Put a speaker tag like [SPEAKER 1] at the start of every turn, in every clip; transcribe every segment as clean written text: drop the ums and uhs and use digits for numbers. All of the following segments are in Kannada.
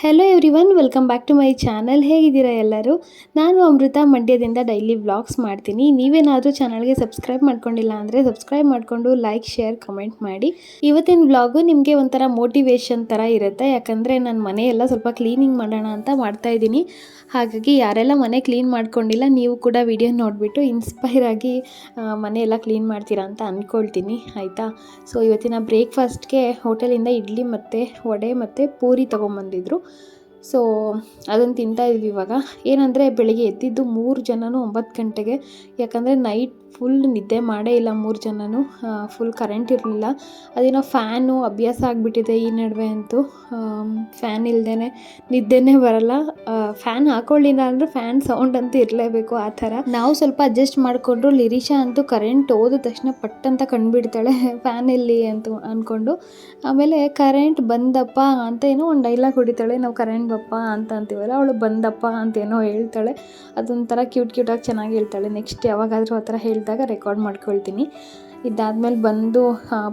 [SPEAKER 1] Hello everyone, welcome back to my channel. ಹೇಗಿದ್ದೀರಾ ಎಲ್ಲರೂ? ನಾನು ಅಮೃತ, ಮಂಡ್ಯದಿಂದ ಡೈಲಿ ವ್ಲಾಗ್ಸ್ ಮಾಡ್ತೀನಿ. ನೀವೇನಾದರೂ ಚಾನಲ್ಗೆ ಸಬ್ಸ್ಕ್ರೈಬ್ ಮಾಡ್ಕೊಂಡಿಲ್ಲ ಅಂದರೆ ಸಬ್ಸ್ಕ್ರೈಬ್ ಮಾಡಿಕೊಂಡು ಲೈಕ್, ಶೇರ್, ಕಮೆಂಟ್ ಮಾಡಿ. ಇವತ್ತಿನ ವ್ಲಾಗು ನಿಮಗೆ ಒಂಥರ ಮೋಟಿವೇಶನ್ ಥರ ಇರುತ್ತೆ. ಯಾಕಂದರೆ ನಾನು ಮನೆಯೆಲ್ಲ ಸ್ವಲ್ಪ ಕ್ಲೀನಿಂಗ್ ಮಾಡೋಣ ಅಂತ ಮಾಡ್ತಾಯಿದ್ದೀನಿ. ಹಾಗಾಗಿ ಯಾರೆಲ್ಲ ಮನೆ ಕ್ಲೀನ್ ಮಾಡ್ಕೊಂಡಿಲ್ಲ, ನೀವು ಕೂಡ ವಿಡಿಯೋ ನೋಡಿಬಿಟ್ಟು ಇನ್ಸ್ಪೈರ್ ಆಗಿ ಮನೆಯೆಲ್ಲ ಕ್ಲೀನ್ ಮಾಡ್ತೀರಾ ಅಂತ ಅಂದ್ಕೊಳ್ತೀನಿ, ಆಯಿತಾ? ಸೊ ಇವತ್ತಿನ ಬ್ರೇಕ್ಫಾಸ್ಟ್ಗೆ ಹೋಟೆಲಿಂದ ಇಡ್ಲಿ ಮತ್ತು ವಡೆ ಮತ್ತು ಪೂರಿ ತೊಗೊಂಬಂದಿದ್ರು. ಸೊ ಅದನ್ನು ತಿಂತಾಯಿದ್ವಿ ಇವಾಗ. ಏನಂದರೆ ಬೆಳಿಗ್ಗೆ ಎದ್ದಿದ್ದು 3 ಜನನೂ 9 ಗಂಟೆಗೆ. ಯಾಕಂದರೆ ನೈಟ್ ಫುಲ್ ನಿದ್ದೆ ಮಾಡೇ ಇಲ್ಲ 3 ಜನನೂ. ಫುಲ್ ಕರೆಂಟ್ ಇರಲಿಲ್ಲ. ಅದೇನೋ ಫ್ಯಾನು ಅಭ್ಯಾಸ ಆಗಿಬಿಟ್ಟಿದೆ ಈ ನಡುವೆ ಅಂತೂ. ಫ್ಯಾನ್ ಇಲ್ಲದೇ ನಿದ್ದೆನೇ ಬರಲ್ಲ. ಫ್ಯಾನ್ ಹಾಕೊಳ್ಳಿಲ್ಲ ಅಂದರೂ ಫ್ಯಾನ್ ಸೌಂಡ್ ಅಂತೂ ಇರಲೇಬೇಕು, ಆ ಥರ. ನಾವು ಸ್ವಲ್ಪ ಅಡ್ಜಸ್ಟ್ ಮಾಡಿಕೊಂಡ್ರು. ಲಿರಿಷಾ ಅಂತೂ ಕರೆಂಟ್ ಹೋದ ತಕ್ಷಣ ಪಟ್ಟಂತ ಕಂಡುಬಿಡ್ತಾಳೆ ಫ್ಯಾನ್ ಇಲ್ಲಿ ಅಂತ ಅಂದ್ಕೊಂಡು. ಆಮೇಲೆ ಕರೆಂಟ್ ಬಂದಪ್ಪ ಅಂತ ಏನೋ ಒಂದು ಡೈಲಾಗ್ ಹೊಡಿತಾಳೆ. ನಾವು ಕರೆಂಟ್ ಬಪ್ಪ ಅಂತ ಅಂತೀವಲ್ಲ, ಅವಳು ಬಂದಪ್ಪ ಅಂತೇನೋ ಹೇಳ್ತಾಳೆ. ಅದೊಂಥರ ಕ್ಯೂಟಾಗಿ ಚೆನ್ನಾಗಿ ಹೇಳ್ತಾಳೆ. ನೆಕ್ಸ್ಟ್ ಯಾವಾಗಾದರೂ ಆ ಥರ ಹೇಳಿದಾಗ ರೆಕಾರ್ಡ್ ಮಾಡ್ಕೊಳ್ತೀನಿ. ಇದಾದಮೇಲೆ ಬಂದು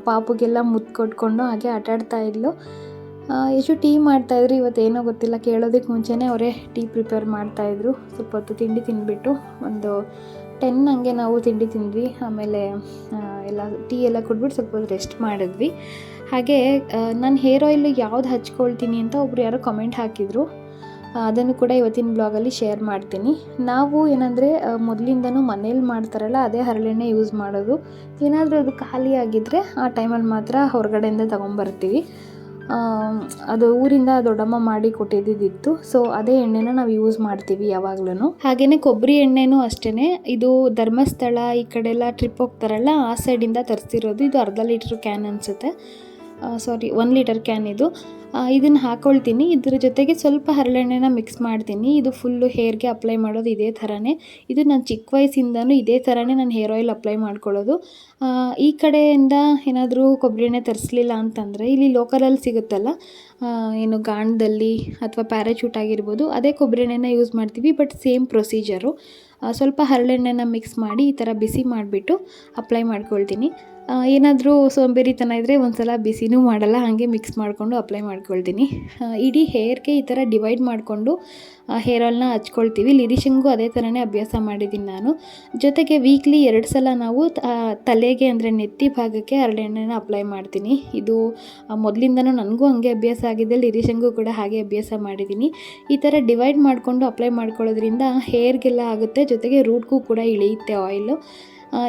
[SPEAKER 1] ಪಾಪುಗೆಲ್ಲ ಮುದ್ದು ಕೊಟ್ಕೊಂಡು ಹಾಗೆ ಆಟಾಡ್ತಾ ಇದ್ಲು. ಎಷ್ಟು ಟೀ ಮಾಡ್ತಾಯಿದ್ರು ಇವತ್ತೇನೋ ಗೊತ್ತಿಲ್ಲ, ಕೇಳೋದಕ್ಕೆ ಮುಂಚೆನೇ ಅವರೇ ಟೀ ಪ್ರಿಪೇರ್ ಮಾಡ್ತಾಯಿದ್ರು. ಸ್ವಲ್ಪ ಹೊತ್ತು ತಿಂಡಿ ತಿಂದುಬಿಟ್ಟು ಒಂದು 10 ಹಂಗೆ ನಾವು ತಿಂಡಿ ತಿಂದ್ವಿ. ಆಮೇಲೆ ಎಲ್ಲ ಟೀ ಎಲ್ಲ ಕುಡಿದ್ಬಿಟ್ಟು ಸ್ವಲ್ಪ ಹೊತ್ತು ರೆಸ್ಟ್ ಮಾಡಿದ್ವಿ. ಹಾಗೆ ನಾನು ಹೇರ್ ಆಯಿಲ್ ಯಾವ್ದು ಹಚ್ಕೊಳ್ತೀನಿ ಅಂತ ಒಬ್ರು ಯಾರೋ ಕಮೆಂಟ್ ಹಾಕಿದರು. ಅದನ್ನು ಕೂಡ ಇವತ್ತಿನ ಬ್ಲಾಗಲ್ಲಿ ಶೇರ್ ಮಾಡ್ತೀನಿ. ನಾವು ಏನಂದರೆ ಮೊದಲಿಂದನೂ ಮನೇಲಿ ಮಾಡ್ತಾರಲ್ಲ ಅದೇ ಹರಳೆಣ್ಣೆ ಯೂಸ್ ಮಾಡೋದು. ಏನಾದರೂ ಅದು ಖಾಲಿ ಆಗಿದ್ದರೆ ಆ ಟೈಮಲ್ಲಿ ಮಾತ್ರ ಹೊರಗಡೆಯಿಂದ ತೊಗೊಂಬರ್ತೀವಿ. ಅದು ಊರಿಂದ ದೊಡ್ಡಮ್ಮ ಮಾಡಿ ಕೊಟ್ಟಿದ್ದಿತ್ತು. ಸೊ ಅದೇ ಎಣ್ಣೆನ ನಾವು ಯೂಸ್ ಮಾಡ್ತೀವಿ ಯಾವಾಗ್ಲೂ. ಹಾಗೆಯೇ ಕೊಬ್ಬರಿ ಎಣ್ಣೆನೂ ಅಷ್ಟೇ. ಇದು ಧರ್ಮಸ್ಥಳ ಈ ಕಡೆ ಎಲ್ಲ ಟ್ರಿಪ್ ಹೋಗ್ತಾರಲ್ಲ, ಆ ಸೈಡಿಂದ ತರಿಸಿರೋದು. ಇದು 1/2 ಲೀಟ್ರ್ ಕ್ಯಾನ್ ಅನಿಸುತ್ತೆ. 1 ಲೀಟರ್ ಕ್ಯಾನ್ ಇದು. ಇದನ್ನು ಹಾಕ್ಕೊಳ್ತೀನಿ. ಇದ್ರ ಜೊತೆಗೆ ಸ್ವಲ್ಪ ಹರಳೆಣ್ಣೆನ ಮಿಕ್ಸ್ ಮಾಡ್ತೀನಿ. ಇದು ಫುಲ್ಲು ಹೇರ್ಗೆ ಅಪ್ಲೈ ಮಾಡೋದು ಇದೇ ಥರನೇ. ಇದು ನಾನು ಚಿಕ್ಕ ವಯಸ್ಸಿಂದನೂ ಇದೇ ಥರನೇ ನಾನು ಹೇರ್ ಆಯಿಲ್ ಅಪ್ಲೈ ಮಾಡ್ಕೊಳ್ಳೋದು. ಈ ಕಡೆಯಿಂದ ಏನಾದರೂ ಕೊಬ್ಬರಿ ಎಣ್ಣೆ ತರಿಸ್ಲಿಲ್ಲ ಅಂತಂದರೆ ಇಲ್ಲಿ ಲೋಕಲಲ್ಲಿ ಸಿಗುತ್ತಲ್ಲ, ಏನು ಗಾಣದಲ್ಲಿ ಅಥವಾ ಪ್ಯಾರಾಚೂಟ್ ಆಗಿರ್ಬೋದು, ಅದೇ ಕೊಬ್ಬರಿ ಎಣ್ಣೆನ ಯೂಸ್ ಮಾಡ್ತೀವಿ. But same procedure. ಸ್ವಲ್ಪ ಹರಳೆಣ್ಣೆನ ಮಿಕ್ಸ್ ಮಾಡಿ ಈ ಥರ ಬಿಸಿ ಮಾಡಿಬಿಟ್ಟು ಅಪ್ಲೈ ಮಾಡ್ಕೊಳ್ತೀನಿ. ಏನಾದರೂ ಸೋಂಬೇರಿತನ ಇದ್ದರೆ ಒಂದು ಸಲ ಬಿಸಿನೂ ಮಾಡಲ್ಲ, ಹಾಗೆ ಮಿಕ್ಸ್ ಮಾಡಿಕೊಂಡು ಅಪ್ಲೈ ಮಾಡ್ಕೊಳ್ತೀನಿ. ಇಡೀ ಹೇರ್ಗೆ ಈ ಥರ ಡಿವೈಡ್ ಮಾಡಿಕೊಂಡು ಹೇರ್ ಆಯಿಲ್ನ ಹಚ್ಕೊಳ್ತೀವಿ. ಲಿರಿಷನ್ಗೂ ಅದೇ ಥರನೇ ಅಭ್ಯಾಸ ಮಾಡಿದ್ದೀನಿ ನಾನು. ಜೊತೆಗೆ ವೀಕ್ಲಿ 2 ಸಲ ನಾವು ತಲೆಗೆ ಅಂದರೆ ನೆತ್ತಿ ಭಾಗಕ್ಕೆ ಹರಳೆಣ್ಣೆನ ಅಪ್ಲೈ ಮಾಡ್ತೀನಿ. ಇದು ಮೊದಲಿಂದನೂ ನನಗೂ ಹಂಗೆ ಅಭ್ಯಾಸ ಆಗಿದೆ, ಲಿರಿಷನ್ಗೂ ಕೂಡ ಹಾಗೆ ಅಭ್ಯಾಸ ಮಾಡಿದ್ದೀನಿ. ಈ ಥರ ಡಿವೈಡ್ ಮಾಡಿಕೊಂಡು ಅಪ್ಲೈ ಮಾಡ್ಕೊಳ್ಳೋದ್ರಿಂದ ಹೇರ್ಗೆಲ್ಲ ಆಗುತ್ತೆ, ಜೊತೆಗೆ ರೂಟ್ಗೂ ಕೂಡ ಇಳಿಯುತ್ತೆ ಆಯಿಲು.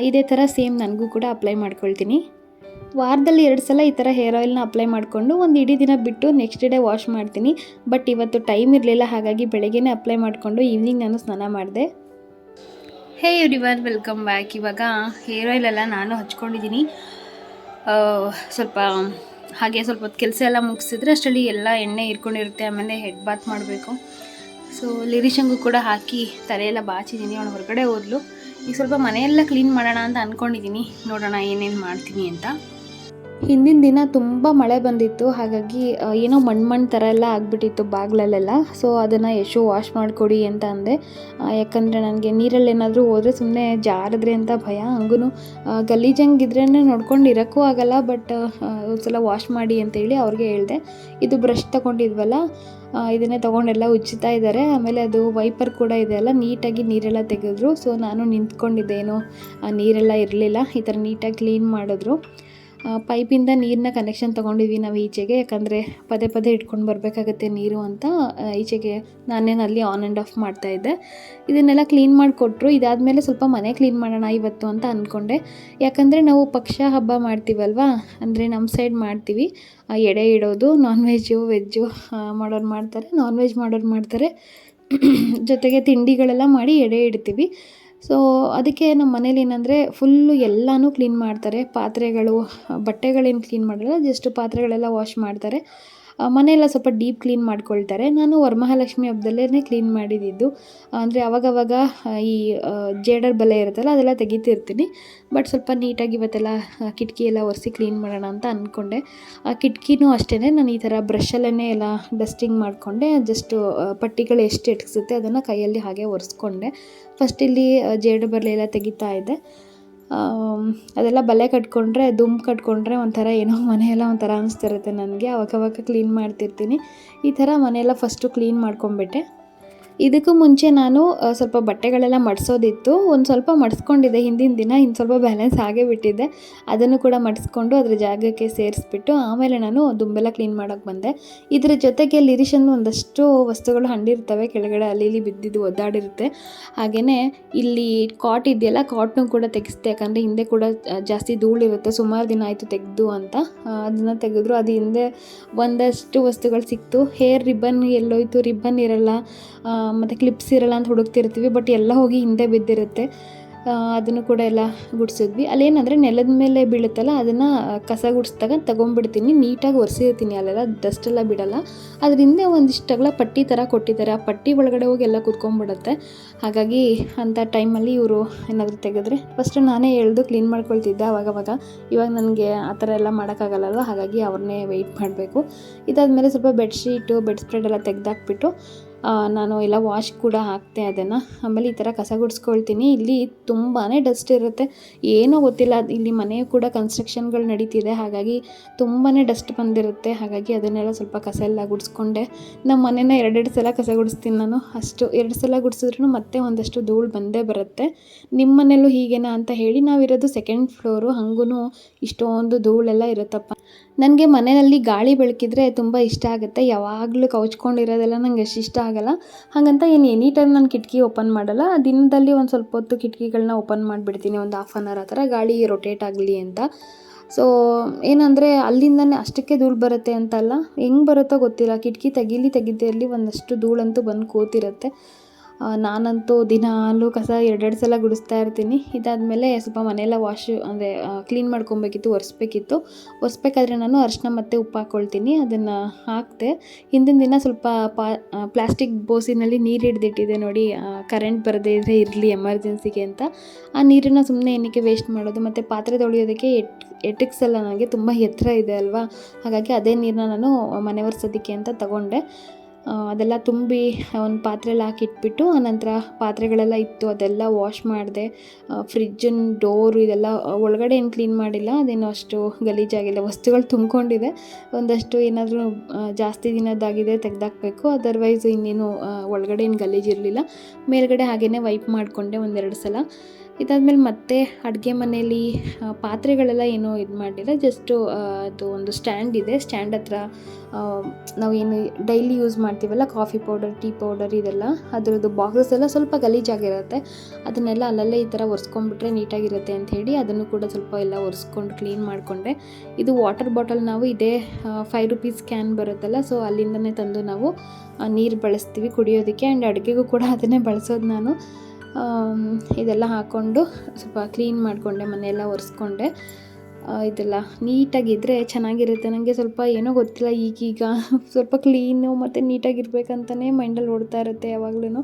[SPEAKER 1] ಇದೇ ಥರ ಸೇಮ್ ನನಗೂ ಕೂಡ ಅಪ್ಲೈ ಮಾಡ್ಕೊಳ್ತೀನಿ. ವಾರದಲ್ಲಿ 2 ಸಲ ಈ ಥರ ಹೇರ್ ಆಯಿಲ್ನ ಅಪ್ಲೈ ಮಾಡಿಕೊಂಡು ಒಂದು ಇಡೀ ದಿನ ಬಿಟ್ಟು ನೆಕ್ಸ್ಟ್ ಡೇ ವಾಶ್ ಮಾಡ್ತೀನಿ. ಬಟ್ ಇವತ್ತು ಟೈಮ್ ಇರಲಿಲ್ಲ, ಹಾಗಾಗಿ ಬೆಳಗ್ಗೆನೇ ಅಪ್ಲೈ ಮಾಡಿಕೊಂಡು ಈವ್ನಿಂಗ್ ನಾನು ಸ್ನಾನ ಮಾಡಿದೆ. ಹೇ ಎವ್ರಿವನ್, ವೆಲ್ಕಮ್ ಬ್ಯಾಕ್. ಇವಾಗ ಹೇರ್ ಆಯಿಲೆಲ್ಲ ನಾನು ಹಚ್ಕೊಂಡಿದ್ದೀನಿ. ಸ್ವಲ್ಪ ಹಾಗೆ ಸ್ವಲ್ಪ ಹೊತ್ತು ಕೆಲಸ ಎಲ್ಲ ಮುಗಿಸಿದ್ರೆ ಅಷ್ಟರಲ್ಲಿ ಎಲ್ಲ ಎಣ್ಣೆ ಇರ್ಕೊಂಡಿರುತ್ತೆ. ಆಮೇಲೆ ಹೆಡ್ ಬಾತ್ ಮಾಡಬೇಕು. ಸೊ ಲಿರಿಷನ್ಗೂ ಕೂಡ ಹಾಕಿ ತಲೆಯೆಲ್ಲ ಬಾಚಿದ್ದೀನಿ. ಅವಳು ಹೊರಗಡೆ ಹೋದ್ಲು. ಈಗ ಸ್ವಲ್ಪ ಮನೆಯೆಲ್ಲ ಕ್ಲೀನ್ ಮಾಡೋಣ ಅಂತ ಅಂದ್ಕೊಂಡಿದ್ದೀನಿ. ನೋಡೋಣ ಏನೇನು ಮಾಡ್ತೀನಿ ಅಂತ. ಹಿಂದಿನ ದಿನ ತುಂಬ ಮಳೆ ಬಂದಿತ್ತು, ಹಾಗಾಗಿ ಏನೋ ಮಣ್ಣು ಥರ ಎಲ್ಲ ಆಗಿಬಿಟ್ಟಿತ್ತು ಬಾಗಿಲಲ್ಲೆಲ್ಲ. ಸೊ ಅದನ್ನು ಯಶು ವಾಶ್ ಮಾಡಿಕೊಡಿ ಅಂತ ಅಂದೆ. ಯಾಕಂದರೆ ನನಗೆ ನೀರಲ್ಲಿ ಏನಾದರೂ ಹೋದರೆ ಸುಮ್ಮನೆ ಜಾರಿದ್ರೆ ಅಂತ ಭಯ. ಹಂಗೂ ಗಲೀಜಂಗಿದ್ರೇ ನೋಡ್ಕೊಂಡು ಇರೋಕ್ಕೂ ಆಗೋಲ್ಲ. ಬಟ್ ಒಂದು ಸಲ ವಾಶ್ ಮಾಡಿ ಅಂತೇಳಿ ಅವ್ರಿಗೆ ಹೇಳಿದೆ. ಇದು ಬ್ರಷ್ ತೊಗೊಂಡಿದ್ವಲ್ಲ, ಇದನ್ನೇ ತೊಗೊಂಡೆಲ್ಲ ಉಜ್ಜುತ್ತಾ ಇದ್ದಾರೆ. ಆಮೇಲೆ ಅದು ವೈಪರ್ ಕೂಡ ಇದೆ ಅಲ್ಲ, ನೀಟಾಗಿ ನೀರೆಲ್ಲ ತೆಗೆದ್ರು. ಸೊ ನಾನು ನಿಂತ್ಕೊಂಡಿದ್ದೇನೋ, ನೀರೆಲ್ಲ ಇರಲಿಲ್ಲ. ಈ ಥರ ನೀಟಾಗಿ ಕ್ಲೀನ್ ಮಾಡಿದ್ರು. ಪೈಪಿಂದ ನೀರನ್ನ ಕನೆಕ್ಷನ್ ತೊಗೊಂಡಿದ್ವಿ ನಾವು ಈಚೆಗೆ. ಯಾಕಂದರೆ ಪದೇ ಪದೇ ಇಟ್ಕೊಂಡು ಬರಬೇಕಾಗತ್ತೆ ನೀರು ಅಂತ ಈಚೆಗೆ ನಾನೇನು ಅಲ್ಲಿ ಆನ್ ಆ್ಯಂಡ್ ಆಫ್ ಮಾಡ್ತಾಯಿದ್ದೆ. ಇದನ್ನೆಲ್ಲ ಕ್ಲೀನ್ ಮಾಡಿಕೊಟ್ರು. ಇದಾದಮೇಲೆ ಸ್ವಲ್ಪ ಮನೆ ಕ್ಲೀನ್ ಮಾಡೋಣ ಇವತ್ತು ಅಂತ ಅಂದ್ಕೊಂಡೆ. ಯಾಕಂದರೆ ನಾವು ಪಕ್ಷ ಹಬ್ಬ ಮಾಡ್ತೀವಲ್ವ, ಅಂದರೆ ನಮ್ಮ ಸೈಡ್ ಮಾಡ್ತೀವಿ. ಎಡೆ ಇಡೋದು, ನಾನ್ ವೆಜ್ಜು ಮಾಡೋರು ಮಾಡ್ತಾರೆ, ನಾನ್ ವೆಜ್ ಮಾಡೋರು ಮಾಡ್ತಾರೆ. ಜೊತೆಗೆ ತಿಂಡಿಗಳೆಲ್ಲ ಮಾಡಿ ಎಡೆ ಇಡ್ತೀವಿ. ಸೊ ಅದಕ್ಕೆ ನಮ್ಮ ಮನೇಲಿ ಏನಂದರೆ ಫುಲ್ಲು ಎಲ್ಲನೂ ಕ್ಲೀನ್ ಮಾಡ್ತಾರೆ. ಪಾತ್ರೆಗಳು, ಬಟ್ಟೆಗಳೇನು ಕ್ಲೀನ್ ಮಾಡಲ್ಲ, ಜಸ್ಟ್ ಪಾತ್ರೆಗಳೆಲ್ಲ ವಾಶ್ ಮಾಡ್ತಾರೆ. ಮನೆಯೆಲ್ಲ ಸ್ವಲ್ಪ ಡೀಪ್ ಕ್ಲೀನ್ ಮಾಡ್ಕೊಳ್ತಾರೆ. ನಾನು ವರಮಹಾಲಕ್ಷ್ಮಿ ಹಬ್ಬದಲ್ಲೇ ಕ್ಲೀನ್ ಮಾಡಿದ್ದು. ಅಂದರೆ ಅವಾಗವಾಗ ಈ ಜೇಡರ್ ಬಲೆ ಇರುತ್ತಲ್ಲ, ಅದೆಲ್ಲ ತೆಗಿತಿರ್ತೀನಿ. ಬಟ್ ಸ್ವಲ್ಪ ನೀಟಾಗಿ ಇವತ್ತೆಲ್ಲ ಕಿಟಕಿ ಎಲ್ಲ ಒರೆಸಿ ಕ್ಲೀನ್ ಮಾಡೋಣ ಅಂತ ಅಂದ್ಕೊಂಡೆ. ಕಿಟಕಿನೂ ಅಷ್ಟೇ ನಾನು ಈ ಥರ ಬ್ರಷಲ್ಲೇ ಎಲ್ಲ ಡಸ್ಟಿಂಗ್ ಮಾಡಿಕೊಂಡೆ. ಜಸ್ಟು ಪಟ್ಟಿಗಳು ಎಷ್ಟು ಎಟ್ಕಿಸುತ್ತೆ ಅದನ್ನು ಕೈಯಲ್ಲಿ ಹಾಗೆ ಒರೆಸ್ಕೊಂಡೆ. ಫಸ್ಟ್ ಇಲ್ಲಿ ಜೇಡರ್ ಬಲೆ ಎಲ್ಲ ತೆಗಿತಾ ಇದ್ದೆ. ಅದೆಲ್ಲ ಬಲೆ ಕಟ್ಕೊಂಡ್ರೆ ದುಮ್ ಕಟ್ಕೊಂಡ್ರೆ ಒಂಥರ ಏನೋ ಮನೆಯೆಲ್ಲ ಒಂಥರ ಅನಿಸ್ತಿರುತ್ತೆ ನನಗೆ. ಅವಾಗ ಕ್ಲೀನ್ ಮಾಡ್ತಿರ್ತೀನಿ. ಈ ಥರ ಮನೆಯೆಲ್ಲ ಫಸ್ಟು ಕ್ಲೀನ್ ಮಾಡ್ಕೊಂಬಿಟ್ಟೆ. ಇದಕ್ಕೂ ಮುಂಚೆ ನಾನು ಸ್ವಲ್ಪ ಬಟ್ಟೆಗಳೆಲ್ಲ ಮಡಿಸೋದಿತ್ತು. ಒಂದು ಸ್ವಲ್ಪ ಮಡಿಸ್ಕೊಂಡಿದ್ದೆ ಹಿಂದಿನ ದಿನ, ಇನ್ನು ಸ್ವಲ್ಪ ಬ್ಯಾಲೆನ್ಸ್ ಆಗೇ ಬಿಟ್ಟಿದ್ದೆ. ಅದನ್ನು ಕೂಡ ಮಡಿಸ್ಕೊಂಡು ಅದ್ರ ಜಾಗಕ್ಕೆ ಸೇರಿಸ್ಬಿಟ್ಟು ಆಮೇಲೆ ನಾನು ದುಂಬೆಲ್ಲ ಕ್ಲೀನ್ ಮಾಡೋಕ್ಕೆ ಬಂದೆ. ಇದರ ಜೊತೆಗೆ ಲಿರಿಷನ್ ಒಂದಷ್ಟು ವಸ್ತುಗಳು ಹಂಡಿರ್ತವೆ ಕೆಳಗಡೆ, ಅಲ್ಲಿ ಇಲ್ಲಿ ಬಿದ್ದಿದ್ದು ಒದ್ದಾಡಿರುತ್ತೆ. ಹಾಗೆಯೇ ಇಲ್ಲಿ ಕಾಟ್ ಇದೆಯಲ್ಲ, ಕಾಟ್ನು ಕೂಡ ತೆಗೆಸ್ದೆ. ಯಾಕಂದರೆ ಹಿಂದೆ ಕೂಡ ಜಾಸ್ತಿ ಧೂಳಿರುತ್ತೆ, ಸುಮಾರು ದಿನ ಆಯಿತು ತೆಗೆದು ಅಂತ. ಅದನ್ನು ತೆಗೆದ್ರು. ಅದು ಹಿಂದೆ ಒಂದಷ್ಟು ವಸ್ತುಗಳು ಸಿಕ್ತು. ಹೇರ್ ರಿಬ್ಬನ್ ಎಲ್ಲೋಯ್ತು, ರಿಬ್ಬನ್ ಇರಲ್ಲ, ಮತ್ತು ಕ್ಲಿಪ್ಸ್ ಇರಲ್ಲ ಅಂತ ಹುಡುಕ್ತಿರ್ತೀವಿ, ಬಟ್ ಎಲ್ಲ ಹೋಗಿ ಹಿಂದೆ ಬಿದ್ದಿರುತ್ತೆ. ಅದನ್ನು ಕೂಡ ಎಲ್ಲ ಗುಡಿಸಿದ್ವಿ. ಅಲ್ಲೇನಂದರೆ ನೆಲದ ಮೇಲೆ ಬೀಳುತ್ತಲ್ಲ, ಅದನ್ನು ಕಸ ಗುಡಿಸಿದಾಗ ತೊಗೊಂಡ್ಬಿಡ್ತೀನಿ, ನೀಟಾಗಿ ಒರೆಸಿರ್ತೀನಿ, ಅಲ್ಲೆಲ್ಲ ಡಸ್ಟೆಲ್ಲ ಬಿಡಲ್ಲ. ಅದರಿಂದ ಒಂದಿಷ್ಟಗಳ ಪಟ್ಟಿ ಥರ ಕೊಟ್ಟಿದ್ದಾರೆ, ಆ ಪಟ್ಟಿ ಒಳಗಡೆ ಹೋಗಿ ಎಲ್ಲ ಕುತ್ಕೊಂಡ್ಬಿಡುತ್ತೆ. ಹಾಗಾಗಿ ಅಂಥ ಟೈಮಲ್ಲಿ ಇವರು ಏನಾದರೂ ತೆಗೆದ್ರೆ ಫಸ್ಟು ನಾನೇ ಎಳೆದು ಕ್ಲೀನ್ ಮಾಡ್ಕೊಳ್ತಿದ್ದೆ ಅವಾಗವಾಗ. ಇವಾಗ ನನಗೆ ಆ ಥರ ಎಲ್ಲ ಮಾಡೋಕ್ಕಾಗಲ್ಲಲ್ವ, ಹಾಗಾಗಿ ಅವ್ರನ್ನೇ ವೆಯ್ಟ್ ಮಾಡಬೇಕು. ಇದಾದಮೇಲೆ ಸ್ವಲ್ಪ ಬೆಡ್ಶೀಟು, ಬೆಡ್ ಸ್ಪ್ರೆಡ್ ಎಲ್ಲ ತೆಗೆದಾಕ್ಬಿಟ್ಟು ನಾನು ಎಲ್ಲ ವಾಶ್ ಕೂಡ ಹಾಕ್ತೆ ಅದನ್ನು. ಆಮೇಲೆ ಈ ಥರ ಕಸ ಗುಡಿಸ್ಕೊಳ್ತೀನಿ. ಇಲ್ಲಿ ತುಂಬಾ ಡಸ್ಟ್ ಇರುತ್ತೆ, ಏನೋ ಗೊತ್ತಿಲ್ಲ. ಇಲ್ಲಿ ಮನೆ ಕೂಡ ಕನ್ಸ್ಟ್ರಕ್ಷನ್ಗಳು ನಡೀತಿದೆ, ಹಾಗಾಗಿ ತುಂಬಾ ಡಸ್ಟ್ ಬಂದಿರುತ್ತೆ. ಹಾಗಾಗಿ ಅದನ್ನೆಲ್ಲ ಸ್ವಲ್ಪ ಕಸ ಎಲ್ಲ ಗುಡಿಸ್ಕೊಂಡೆ. ನಮ್ಮ ಮನೇನ 2 ಸಲ ಕಸ ಗುಡಿಸ್ತೀನಿ ನಾನು. ಅಷ್ಟು 2 ಸಲ ಗುಡಿಸಿದ್ರೂ ಮತ್ತೆ ಒಂದಷ್ಟು ಧೂಳು ಬಂದೇ ಬರುತ್ತೆ. ನಿಮ್ಮ ಮನೇಲೂ ಹೀಗೇನಾ ಅಂತ ಹೇಳಿ. ನಾವಿರೋದು 2nd ಫ್ಲೋರು, ಹಾಗೂ ಇಷ್ಟೊಂದು ಧೂಳೆಲ್ಲ ಇರುತ್ತಪ್ಪ. ನನಗೆ ಮನೆಯಲ್ಲಿ ಗಾಳಿ ಬೆಳಕಿದ್ರೆ ತುಂಬ ಇಷ್ಟ ಆಗುತ್ತೆ. ಯಾವಾಗಲೂ ಕೌಚ್ಕೊಂಡಿರೋದೆಲ್ಲ ನಂಗೆ ಅಷ್ಟು ಇಷ್ಟ ಆಗಲ್ಲ. ಹಾಗಂತ ಎನಿ ಟೈಮ್ ನಾನು ಕಿಟಕಿ ಓಪನ್ ಮಾಡಲ್ಲ. ದಿನದಲ್ಲಿ ಒಂದು ಸ್ವಲ್ಪ ಹೊತ್ತು ಕಿಟಕಿಗಳನ್ನ ಓಪನ್ ಮಾಡಿಬಿಡ್ತೀನಿ, ಒಂದು 1/2 hour ಆ ಥರ, ಗಾಳಿ ರೊಟೇಟ್ ಆಗಲಿ ಅಂತ. ಸೊ ಏನಂದರೆ ಅಲ್ಲಿಂದನೇ ಅಷ್ಟಕ್ಕೆ ಧೂಳು ಬರುತ್ತೆ ಅಂತಲ್ಲ, ಹೆಂಗೆ ಬರುತ್ತೋ ಗೊತ್ತಿಲ್ಲ, ಕಿಟಕಿ ತೆಗಿದ್ದಲ್ಲಿ ಒಂದಷ್ಟು ಧೂಳಂತೂ ಬಂದು ಕೂತಿರುತ್ತೆ. ನಾನಂತೂ ದಿನಾಲೂ ಕಸ 2 ಸಲ ಗುಡಿಸ್ತಾ ಇರ್ತೀನಿ. ಇದಾದಮೇಲೆ ಸ್ವಲ್ಪ ಮನೆಯೆಲ್ಲ ಅಂದರೆ ಕ್ಲೀನ್ ಮಾಡ್ಕೊಬೇಕಿತ್ತು, ಒರೆಸ್ಬೇಕಾದ್ರೆ ನಾನು ಅರಿಶಿನ ಮತ್ತು ಉಪ್ಪು ಹಾಕ್ಕೊಳ್ತೀನಿ. ಅದನ್ನು ಹಾಕಿದೆ. ಹಿಂದಿನ ದಿನ ಸ್ವಲ್ಪ ಪ್ಲಾಸ್ಟಿಕ್ ಬೋಸಿನಲ್ಲಿ ನೀರು ಹಿಡ್ದಿಟ್ಟಿದೆ ನೋಡಿ, ಕರೆಂಟ್ ಬರದೇ ಇದ್ದರೆ ಇರಲಿ ಎಮರ್ಜೆನ್ಸಿಗೆ ಅಂತ. ಆ ನೀರನ್ನು ಸುಮ್ಮನೆ ಏನಕ್ಕೆ ವೇಸ್ಟ್ ಮಾಡೋದು. ಮತ್ತು ಪಾತ್ರೆ ತೊಳೆಯೋದಕ್ಕೆ ಎಟಕ್ಸಲ್ಲ, ನನಗೆ ತುಂಬ ಎತ್ತರ ಇದೆ ಅಲ್ವಾ, ಹಾಗಾಗಿ ಅದೇ ನೀರನ್ನ ನಾನು ಮನೆ ಒರೆಸೋದಕ್ಕೆ ಅಂತ ತಗೊಂಡೆ. ಅದೆಲ್ಲ ತುಂಬಿ ಒಂದು ಪಾತ್ರೆಯಲ್ಲಿ ಹಾಕಿಟ್ಬಿಟ್ಟು, ಆನಂತರ ಪಾತ್ರೆಗಳೆಲ್ಲ ಇತ್ತು ಅದೆಲ್ಲ ವಾಶ್ ಮಾಡಿದೆ. ಫ್ರಿಜ್ಜಿನ ಡೋರು ಇದೆಲ್ಲ ಒಳಗಡೆ ಏನು ಕ್ಲೀನ್ ಮಾಡಿಲ್ಲ, ಅದೇನೋ ಅಷ್ಟು ಗಲೀಜಾಗಿಲ್ಲ, ವಸ್ತುಗಳು ತುಂಬಿಕೊಂಡಿದೆ. ಒಂದಷ್ಟು ಏನಾದರೂ ಜಾಸ್ತಿ ದಿನದ್ದಾಗಿದೆ ತೆಗೆದಾಕಬೇಕು, ಅದರ್ವೈಸ್ ಇನ್ನೇನು ಒಳಗಡೆ ಏನು ಗಲೀಜಿರಲಿಲ್ಲ. ಮೇಲ್ಗಡೆ ಹಾಗೆಯೇ ವೈಪ್ ಮಾಡಿಕೊಂಡೆ 1-2 ಸಲ. ಇದಾದಮೇಲೆ ಮತ್ತೆ ಅಡುಗೆ ಮನೆಯಲ್ಲಿ ಪಾತ್ರೆಗಳೆಲ್ಲ ಏನೂ ಇದು ಮಾಡಿಲ್ಲ. ಜಸ್ಟು ಅದು ಒಂದು ಸ್ಟ್ಯಾಂಡ್ ಇದೆ, ಸ್ಟ್ಯಾಂಡ್ ಹತ್ರ ನಾವು ಏನು ಡೈಲಿ ಯೂಸ್ ಮಾಡ್ತೀವಲ್ಲ, ಕಾಫಿ ಪೌಡರ್, ಟೀ ಪೌಡರ್, ಇದೆಲ್ಲ ಅದರದ್ದು ಬಾಕ್ಸಸ್ ಎಲ್ಲ ಸ್ವಲ್ಪ ಗಲೀಜಾಗಿರುತ್ತೆ. ಅದನ್ನೆಲ್ಲ ಅಲ್ಲಲ್ಲೇ ಈ ಥರ ಒರೆಸ್ಕೊಂಡ್ಬಿಟ್ರೆ ನೀಟಾಗಿರುತ್ತೆ ಅಂಥೇಳಿ ಅದನ್ನು ಕೂಡ ಸ್ವಲ್ಪ ಎಲ್ಲ ಒರೆಸ್ಕೊಂಡು ಕ್ಲೀನ್ ಮಾಡಿಕೊಂಡೆ. ಇದು ವಾಟರ್ ಬಾಟಲ್ ನಾವು ಇದೇ 5 ರೂಪೀಸ್ ಕ್ಯಾನ್ ಬರುತ್ತಲ್ಲ, ಸೊ ಅಲ್ಲಿಂದನೇ ತಂದು ನಾವು ನೀರು ಬಳಸ್ತೀವಿ ಕುಡಿಯೋದಕ್ಕೆ. ಆ್ಯಂಡ್ ಅಡುಗೆಗೂ ಕೂಡ ಅದನ್ನೇ ಬಳಸೋದು ನಾನು. ಇದೆಲ್ಲ ಹಾಕ್ಕೊಂಡು ಸ್ವಲ್ಪ ಕ್ಲೀನ್ ಮಾಡಿಕೊಂಡೆ, ಮನೆಯೆಲ್ಲ ಒರೆಸ್ಕೊಂಡೆ. ಇದೆಲ್ಲ ನೀಟಾಗಿದ್ದರೆ ಚೆನ್ನಾಗಿರುತ್ತೆ. ನನಗೆ ಸ್ವಲ್ಪ ಏನೋ ಗೊತ್ತಿಲ್ಲ, ಈಗೀಗ ಸ್ವಲ್ಪ ಕ್ಲೀನು ಮತ್ತು ನೀಟಾಗಿರ್ಬೇಕಂತಲೇ ಮೈಂಡಲ್ಲಿ ಓಡ್ತಾ ಇರುತ್ತೆ ಯಾವಾಗ್ಲೂ.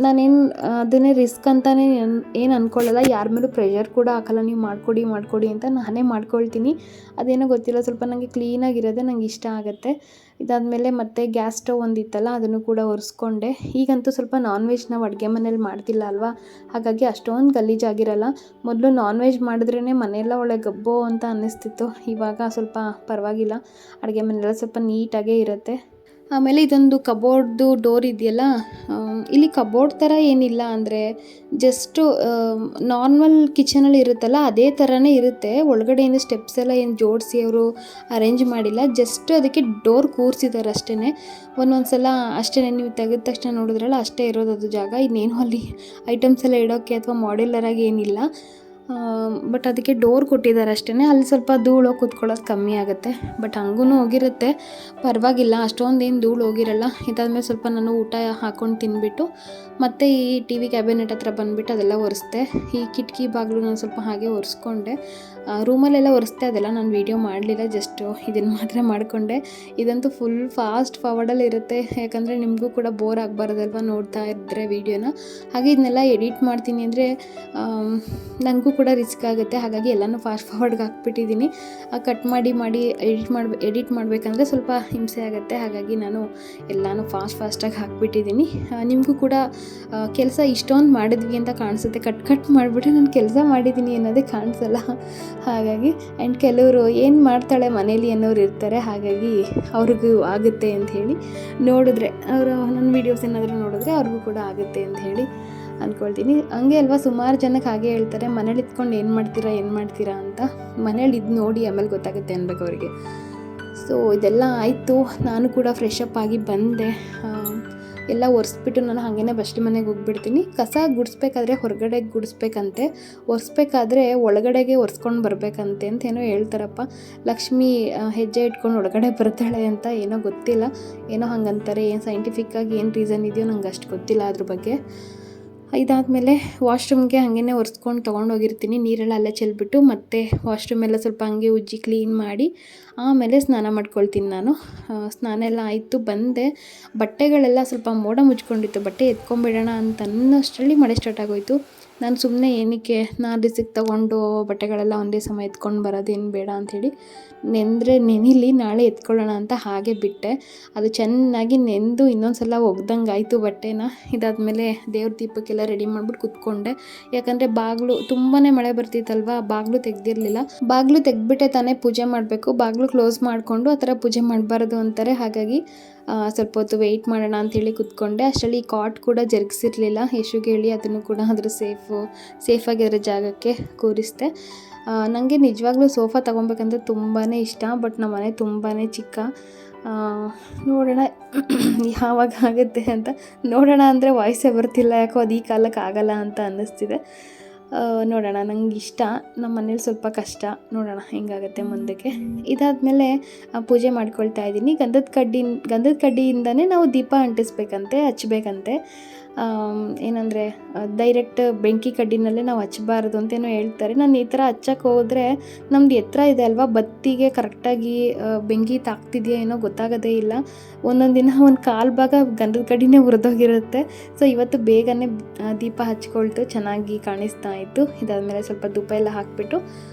[SPEAKER 1] ನಾನೇನು ಅದನ್ನೇ ರಿಸ್ಕ್ ಅಂತಲೇ ಏನು ಅಂದ್ಕೊಳ್ಳಲ್ಲ, ಯಾರ ಮೇಲೂ ಪ್ರೆಷರ್ ಕೂಡ ಹಾಕಲ್ಲ, ನೀವು ಮಾಡಿಕೊಡಿ ಅಂತ. ನಾನೇ ಮಾಡ್ಕೊಳ್ತೀನಿ. ಅದೇನೋ ಗೊತ್ತಿಲ್ಲ, ಸ್ವಲ್ಪ ನನಗೆ ಕ್ಲೀನಾಗಿರೋದೇ ನಂಗೆ ಇಷ್ಟ ಆಗುತ್ತೆ. ಇದಾದಮೇಲೆ ಮತ್ತೆ ಗ್ಯಾಸ್ ಸ್ಟವ್ ಒಂದಿತ್ತಲ್ಲ, ಅದನ್ನು ಕೂಡ ಒರೆಸ್ಕೊಂಡೆ. ಈಗಂತೂ ಸ್ವಲ್ಪ ನಾನ್ ವೆಜ್ ನಾವು ಅಡುಗೆ ಮನೇಲಿ ಮಾಡ್ತಿಲ್ಲ ಅಲ್ವಾ, ಹಾಗಾಗಿ ಅಷ್ಟೊಂದು ಗಲೀಜಾಗಿರಲ್ಲ. ಮೊದಲು ನಾನ್ ವೆಜ್ ಮಾಡಿದ್ರೇ ಮನೆಯೆಲ್ಲ ಒಳ್ಳೆ ಗಬ್ಬೋ ಅಂತ ಅನ್ನಿಸ್ತಿತ್ತು. ಇವಾಗ ಸ್ವಲ್ಪ ಪರವಾಗಿಲ್ಲ, ಅಡುಗೆ ಮನೆಯೆಲ್ಲ ಸ್ವಲ್ಪ ನೀಟಾಗೇ ಇರುತ್ತೆ. ಆಮೇಲೆ ಇದೊಂದು ಕಬೋರ್ಡ್ದು ಡೋರ್ ಇದೆಯಲ್ಲ, ಇಲ್ಲಿ ಕಬೋರ್ಡ್ ಥರ ಏನಿಲ್ಲ, ಅಂದರೆ ಜಸ್ಟು ನಾರ್ಮಲ್ ಕಿಚನಲ್ಲಿ ಇರುತ್ತಲ್ಲ ಅದೇ ಥರನೇ ಇರುತ್ತೆ. ಒಳಗಡೆ ಏನು ಸ್ಟೆಪ್ಸ್ ಎಲ್ಲ ಏನು ಜೋಡಿಸಿ ಅವರು ಅರೇಂಜ್ ಮಾಡಿಲ್ಲ, ಜಸ್ಟ್ ಅದಕ್ಕೆ ಡೋರ್ ಕೂರಿಸಿದ್ದಾರೆ ಅಷ್ಟೇ. ಒಂದೊಂದು ಸಲ ಅಷ್ಟೇ, ನೀವು ತೆಗೆದ ತಕ್ಷಣ ನೋಡಿದ್ರಲ್ಲ ಅಷ್ಟೇ ಇರೋದು ಅದು ಜಾಗ. ಇನ್ನೇನು ಅಲ್ಲಿ ಐಟಮ್ಸ್ ಎಲ್ಲ ಇಡೋಕ್ಕೆ ಅಥವಾ ಮಾಡ್ಯುಲರಾಗಿ ಏನಿಲ್ಲ, ಬಟ್ ಅದಕ್ಕೆ ಡೋರ್ ಕೊಟ್ಟಿದ್ದಾರೆ ಅಷ್ಟೇ. ಅಲ್ಲಿ ಸ್ವಲ್ಪ ಧೂಳು ಕೂತ್ಕೊಳ್ಳೋದು ಕಮ್ಮಿ ಆಗುತ್ತೆ, ಬಟ್ ಹಂಗೂ ಹೋಗಿರುತ್ತೆ, ಪರವಾಗಿಲ್ಲ, ಅಷ್ಟೊಂದೇನು ಧೂಳು ಹೋಗಿರಲ್ಲ. ಇದಾದಮೇಲೆ ಸ್ವಲ್ಪ ನಾನು ಊಟ ಹಾಕ್ಕೊಂಡು ತಿಂದ್ಬಿಟ್ಟು ಮತ್ತು ಈ ಟಿ ವಿ ಕ್ಯಾಬಿನೆಟ್ ಹತ್ರ ಬಂದುಬಿಟ್ಟು ಅದೆಲ್ಲ ಒರೆಸ್ದೆ. ಈ ಕಿಟಕಿ ಬಾಗಿಲು ನಾನು ಸ್ವಲ್ಪ ಹಾಗೆ ಒರೆಸ್ಕೊಂಡೆ. ರೂಮಲ್ಲೆಲ್ಲ ಒರೆಸ್ದೆ, ಅದೆಲ್ಲ ನಾನು ವೀಡಿಯೋ ಮಾಡಲಿಲ್ಲ, ಜಸ್ಟು ಇದನ್ನು ಮಾತ್ರ ಮಾಡಿಕೊಂಡೆ. ಇದಂತೂ ಫುಲ್ ಫಾಸ್ಟ್ ಫಾರ್ವರ್ಡಲ್ಲಿ ಇರುತ್ತೆ, ಯಾಕಂದರೆ ನಿಮಗೂ ಕೂಡ ಬೋರ್ ಆಗಬಾರ್ದಲ್ವ ನೋಡ್ತಾ ಇದ್ದರೆ ವೀಡಿಯೋನ. ಹಾಗೆ ಇದನ್ನೆಲ್ಲ ಎಡಿಟ್ ಮಾಡ್ತೀನಿ ಅಂದರೆ ನನಗೂ ಕೂಡ ರಿಸ್ಕ್ ಆಗುತ್ತೆ. ಹಾಗಾಗಿ ಎಲ್ಲನೂ ಫಾಸ್ಟ್ ಫಾರ್ವರ್ಡ್ಗೆ ಹಾಕ್ಬಿಟ್ಟಿದ್ದೀನಿ. ಕಟ್ ಮಾಡಿ ಎಡಿಟ್ ಮಾಡಬೇಕಂದ್ರೆ ಸ್ವಲ್ಪ ಹಿಂಸೆ ಆಗುತ್ತೆ. ಹಾಗಾಗಿ ನಾನು ಎಲ್ಲನೂ ಫಾಸ್ಟಾಗಿ ಹಾಕ್ಬಿಟ್ಟಿದ್ದೀನಿ. ನಿಮಗೂ ಕೂಡ ಕೆಲಸ ಇಷ್ಟೊಂದು ಮಾಡಿದ್ವಿ ಅಂತ ಕಾಣಿಸುತ್ತೆ. ಕಟ್ ಮಾಡಿಬಿಟ್ರೆ ನಾನು ಕೆಲಸ ಮಾಡಿದ್ದೀನಿ ಅನ್ನೋದೇ ಕಾಣಿಸಲ್ಲ. ಹಾಗಾಗಿ ಆ್ಯಂಡ್ ಕೆಲವರು ಏನು ಮಾಡ್ತಾಳೆ ಮನೇಲಿ ಅನ್ನೋರು ಇರ್ತಾರೆ. ಹಾಗಾಗಿ ಅವ್ರಿಗೂ ಆಗುತ್ತೆ ಅಂತ ಹೇಳಿ ನೋಡಿದ್ರೆ, ಅವರು ನನ್ನ ವೀಡಿಯೋಸ್ ಏನಾದರೂ ನೋಡಿದ್ರೆ ಅವ್ರಿಗೂ ಕೂಡ ಆಗುತ್ತೆ ಅಂತ ಹೇಳಿ ಅಂದ್ಕೊಳ್ತೀನಿ. ಹಂಗೆ ಅಲ್ವಾ, ಸುಮಾರು ಜನಕ್ಕೆ ಹಾಗೆ ಹೇಳ್ತಾರೆ, ಮನೇಲಿ ಇದ್ಕೊಂಡು ಏನು ಮಾಡ್ತೀರಾ ಅಂತ. ಮನೇಲಿ ಇದು ನೋಡಿ ಆಮೇಲೆ ಗೊತ್ತಾಗುತ್ತೆ ಅನ್ಬೇಕು ಅವರಿಗೆ. ಸೊ ಇದೆಲ್ಲ ಆಯಿತು. ನಾನು ಕೂಡ ಫ್ರೆಶ್ ಅಪ್ ಆಗಿ ಬಂದೆ. ಎಲ್ಲ ಒರೆಸ್ಬಿಟ್ಟು ನಾನು ಹಾಗೇ ಬಸ್ಟಿ ಮನೆಗೆ ಹೋಗ್ಬಿಡ್ತೀನಿ. ಕಸ ಗುಡಿಸ್ಬೇಕಾದ್ರೆ ಹೊರಗಡೆ ಗುಡಿಸ್ಬೇಕಂತೆ, ಒರೆಸ್ಬೇಕಾದ್ರೆ ಒಳಗಡೆಗೆ ಒರೆಸ್ಕೊಂಡು ಬರಬೇಕಂತೆ ಅಂತ ಏನೋ ಹೇಳ್ತಾರಪ್ಪ. ಲಕ್ಷ್ಮಿ ಹೆಜ್ಜೆ ಇಟ್ಕೊಂಡು ಒಳಗಡೆ ಬರ್ತಾಳೆ ಅಂತ ಏನೋ ಗೊತ್ತಿಲ್ಲ, ಏನೋ ಹಂಗಂತಾರೆ. ಏನು ಸೈಂಟಿಫಿಕ್ಕಾಗಿ ಏನು ರೀಸನ್ ಇದೆಯೋ ನಂಗೆ ಅಷ್ಟು ಗೊತ್ತಿಲ್ಲ ಅದ್ರ ಬಗ್ಗೆ. ಇದಾದಮೇಲೆ ವಾಶ್ರೂಮ್ಗೆ ಹಾಗೇ ಒರೆಸ್ಕೊಂಡು ತೊಗೊಂಡೋಗಿರ್ತೀನಿ. ನೀರೆಲ್ಲ ಅಲ್ಲೇ ಚೆಲ್ಬಿಟ್ಟು ಮತ್ತೆ ವಾಶ್ರೂಮ್ ಎಲ್ಲ ಸ್ವಲ್ಪ ಹಂಗೆ ಉಜ್ಜಿ ಕ್ಲೀನ್ ಮಾಡಿ ಆಮೇಲೆ ಸ್ನಾನ ಮಾಡ್ಕೊಳ್ತೀನಿ ನಾನು. ಸ್ನಾನ ಎಲ್ಲ ಆಯಿತು, ಬಂದೆ. ಬಟ್ಟೆಗಳೆಲ್ಲ ಸ್ವಲ್ಪ ಮೋಡ ಮುಚ್ಕೊಂಡಿತ್ತು. ಬಟ್ಟೆ ಎತ್ಕೊಂಡ್ಬಿಡೋಣ ಅಂತ ಅನ್ನೋಷ್ಟರಲ್ಲಿ ಮಳೆ ಸ್ಟಾರ್ಟ್ ಆಗೋಯಿತು. ನಾನು ಸುಮ್ಮನೆ ಏನಕ್ಕೆ ರಿಸಿಕ್ ತೊಗೊಂಡು ಬಟ್ಟೆಗಳೆಲ್ಲ ಒಂದೇ ಸಮಯ ಎತ್ಕೊಂಡು ಬರೋದೇನು ಬೇಡ ಅಂಥೇಳಿ ನೆಂದರೆ ನೆನಿಲಿ ನಾಳೆ ಎತ್ಕೊಳ್ಳೋಣ ಅಂತ ಹಾಗೆ ಬಿಟ್ಟೆ. ಅದು ಚೆನ್ನಾಗಿ ನೆಂದು ಇನ್ನೊಂದು ಸಲ ಒಗ್ದಂಗೆ ಆಯಿತು ಬಟ್ಟೆನ. ಇದಾದಮೇಲೆ ದೇವ್ರ ದೀಪಕ್ಕೆಲ್ಲ ರೆಡಿ ಮಾಡಿಬಿಟ್ಟು ಕೂತ್ಕೊಂಡೆ. ಯಾಕಂದರೆ ಬಾಗಿಲು ತುಂಬಾ ಮಳೆ ಬರ್ತಿತ್ತಲ್ವ, ಬಾಗಿಲು ತೆಗ್ದಿರಲಿಲ್ಲ. ಬಾಗಿಲು ತೆಗೆದ್ಬಿಟ್ಟೆ ತಾನೇ ಪೂಜೆ ಮಾಡಬೇಕು. ಬಾಗಿಲು ಕ್ಲೋಸ್ ಮಾಡಿಕೊಂಡು ಆ ಥರ ಪೂಜೆ ಮಾಡಬಾರ್ದು ಅಂತಾರೆ. ಹಾಗಾಗಿ ಸ್ವಲ್ಪ ಹೊತ್ತು ವೆಯ್ಟ್ ಮಾಡೋಣ ಅಂಥೇಳಿ ಕೂತ್ಕೊಂಡೆ. ಅಷ್ಟರಲ್ಲಿ ಕಾಟ್ ಕೂಡ ಜರುಗಿಸಿರಲಿಲ್ಲ. ಯಶುಗೆ ಹೇಳಿ ಅದನ್ನು ಕೂಡ ಅದ್ರ ಸೇಫಾಗಿರೋ ಜಾಗಕ್ಕೆ ಕೂರಿಸ್ದೆ. ನನಗೆ ನಿಜವಾಗ್ಲೂ ಸೋಫಾ ತೊಗೊಬೇಕಂದ್ರೆ ತುಂಬಾ ಇಷ್ಟ. ಬಟ್ ನಮ್ಮ ಮನೆ ತುಂಬಾ ಚಿಕ್ಕ. ನೋಡೋಣ ಯಾವಾಗ ಆಗುತ್ತೆ ಅಂತ. ನೋಡೋಣ ಅಂದರೆ ವಾಯ್ಸೇ ಬರ್ತಿಲ್ಲ, ಯಾಕೋ ಅದು ಈ ಕಾಲಕ್ಕೆ ಆಗಲ್ಲ ಅಂತ ಅನ್ನಿಸ್ತಿದೆ. ನೋಡೋಣ, ನಂಗೆ ಇಷ್ಟ. ನಮ್ಮ ಮನೇಲಿ ಸ್ವಲ್ಪ ಕಷ್ಟ. ನೋಡೋಣ ಹೆಂಗಾಗುತ್ತೆ ಮುಂದಕ್ಕೆ. ಇದಾದಮೇಲೆ ಪೂಜೆ ಮಾಡ್ಕೊಳ್ತಾ ಇದ್ದೀನಿ. ಗಂಧದ ಕಡ್ಡಿಯಿಂದನೇ ನಾವು ದೀಪ ಅಂಟಿಸ್ಬೇಕಂತೆ, ಹಚ್ಬೇಕಂತೆ. ಏನಂದರೆ ಡೈರೆಕ್ಟ್ ಬೆಂಕಿ ಕಡ್ಡಿನಲ್ಲೇ ನಾವು ಹಚ್ಚಬಾರ್ದು ಅಂತೇನೋ ಹೇಳ್ತಾರೆ. ನಾನು ಈ ಥರ ಹಚ್ಚಕ್ಕೆ ಹೋದರೆ ನಮ್ದು ಎತ್ತರ ಇದೆ ಅಲ್ವಾ, ಬತ್ತಿಗೆ ಕರೆಕ್ಟಾಗಿ ಬೆಂಕಿ ತಾಕ್ತಿದೆಯಾ ಏನೋ ಗೊತ್ತಾಗೋದೇ ಇಲ್ಲ. ಒಂದೊಂದು ದಿನ ಒಂದು ಕಾಲು ಭಾಗ ಗಂಧದ ಕಡ್ಡಿನೇ ಹುರಿದೋಗಿರುತ್ತೆ. ಸೊ ಇವತ್ತು ಬೇಗನೆ ದೀಪ ಹಚ್ಕೊಳ್ತು, ಚೆನ್ನಾಗಿ ಕಾಣಿಸ್ತಾ ಇತ್ತು. ಇದಾದಮೇಲೆ ಸ್ವಲ್ಪ ಧೂಪ ಎಲ್ಲ ಹಾಕಿಬಿಟ್ಟು